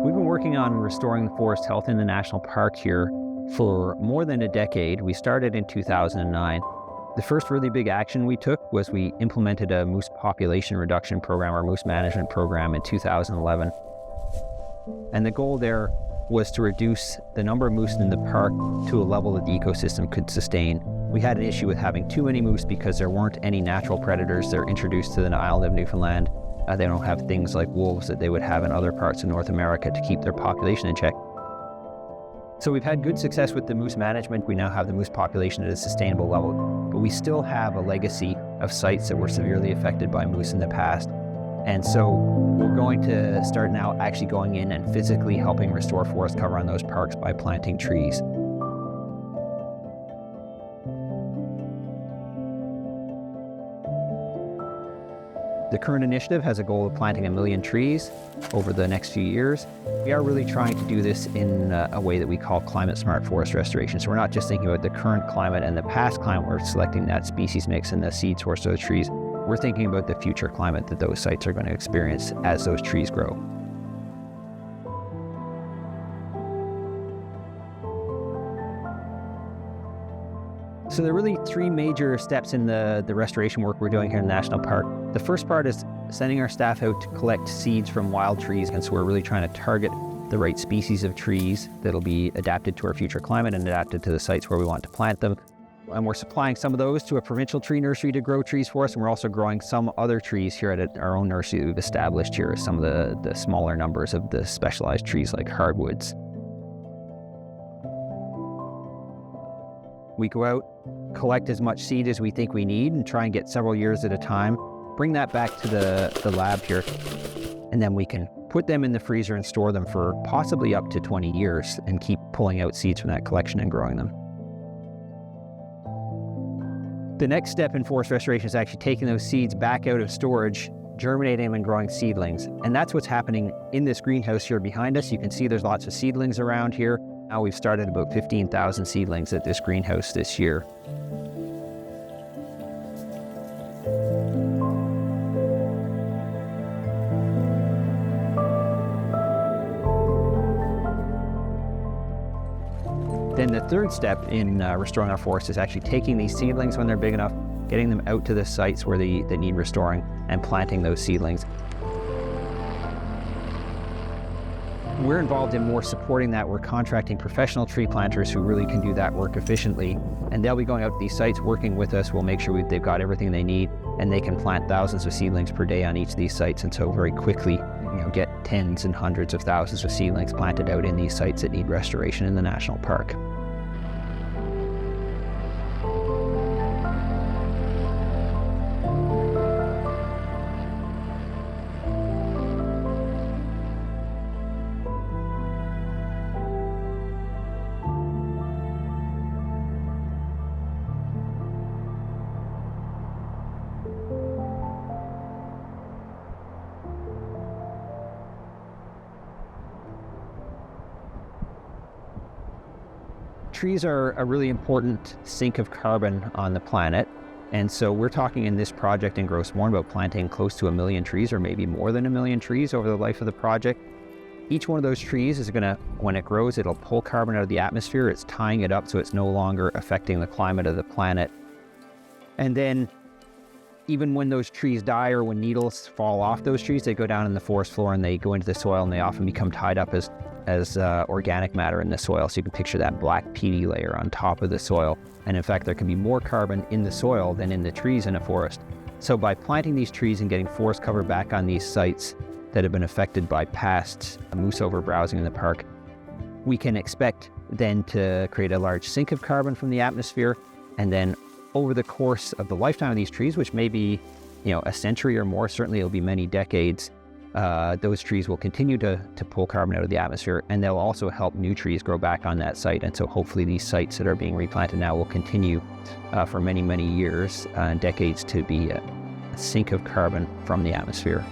We've been working on restoring the forest health in the national park here for more than a decade. We started in 2009. The first really big action we took was we implemented a moose population reduction program, or moose management program, in 2011. And the goal there was to reduce the number of moose in the park to a level that the ecosystem could sustain. We had an issue with having too many moose because there weren't any natural predators that are introduced to the island of Newfoundland. They don't have things like wolves that they would have in other parts of North America to keep their population in check. So we've had good success with the moose management. We now have the moose population at a sustainable level, but we still have a legacy of sites that were severely affected by moose in the past. And so we're going to start now actually going in and physically helping restore forest cover on those parks by planting trees. The current initiative has a goal of planting 1 million trees over the next few years. We are really trying to do this in a way that we call climate-smart forest restoration. So we're not just thinking about the current climate and the past climate, we're selecting that species mix and the seed source of the trees. We're thinking about the future climate that those sites are going to experience as those trees grow. So there are really 3 major steps in the restoration work we're doing here in the National Park. The first part is sending our staff out to collect seeds from wild trees, and so we're really trying to target the right species of trees that'll be adapted to our future climate and adapted to the sites where we want to plant them. And we're supplying some of those to a provincial tree nursery to grow trees for us, and we're also growing some other trees here at our own nursery that we've established here, some of the smaller numbers of the specialized trees like hardwoods. We go out, collect as much seed as we think we need and try and get several years at a time, bring that back to the lab here, and then we can put them in the freezer and store them for possibly up to 20 years and keep pulling out seeds from that collection and growing them. The next step in forest restoration is actually taking those seeds back out of storage, germinating them and growing seedlings. And that's what's happening in this greenhouse here behind us. You can see there's lots of seedlings around here. Now we've started about 15,000 seedlings at this greenhouse this year. Then the third step in restoring our forest is actually taking these seedlings when they're big enough, getting them out to the sites where they need restoring, and planting those seedlings. We're involved in more supporting that. We're contracting professional tree planters who really can do that work efficiently, and they'll be going out to these sites working with us. We'll make sure they've got everything they need, and they can plant thousands of seedlings per day on each of these sites, and so very quickly get tens and hundreds of thousands of seedlings planted out in these sites that need restoration in the national park. Trees are a really important sink of carbon on the planet, and so we're talking in this project in Gros Morne about planting close to 1 million trees, or maybe more than 1 million trees over the life of the project. Each one of those trees is going to, when it grows, it'll pull carbon out of the atmosphere. It's tying it up so it's no longer affecting the climate of the planet. And then even when those trees die, or when needles fall off those trees, they go down in the forest floor and they go into the soil, and they often become tied up as organic matter in the soil. So you can picture that black peaty layer on top of the soil. And in fact, there can be more carbon in the soil than in the trees in a forest. So by planting these trees and getting forest cover back on these sites that have been affected by past moose overbrowsing in the park, we can expect then to create a large sink of carbon from the atmosphere. And then over the course of the lifetime of these trees, which may be a century or more, certainly it'll be many decades, those trees will continue to pull carbon out of the atmosphere, and they'll also help new trees grow back on that site. And so hopefully these sites that are being replanted now will continue for many, many years and decades to be a sink of carbon from the atmosphere.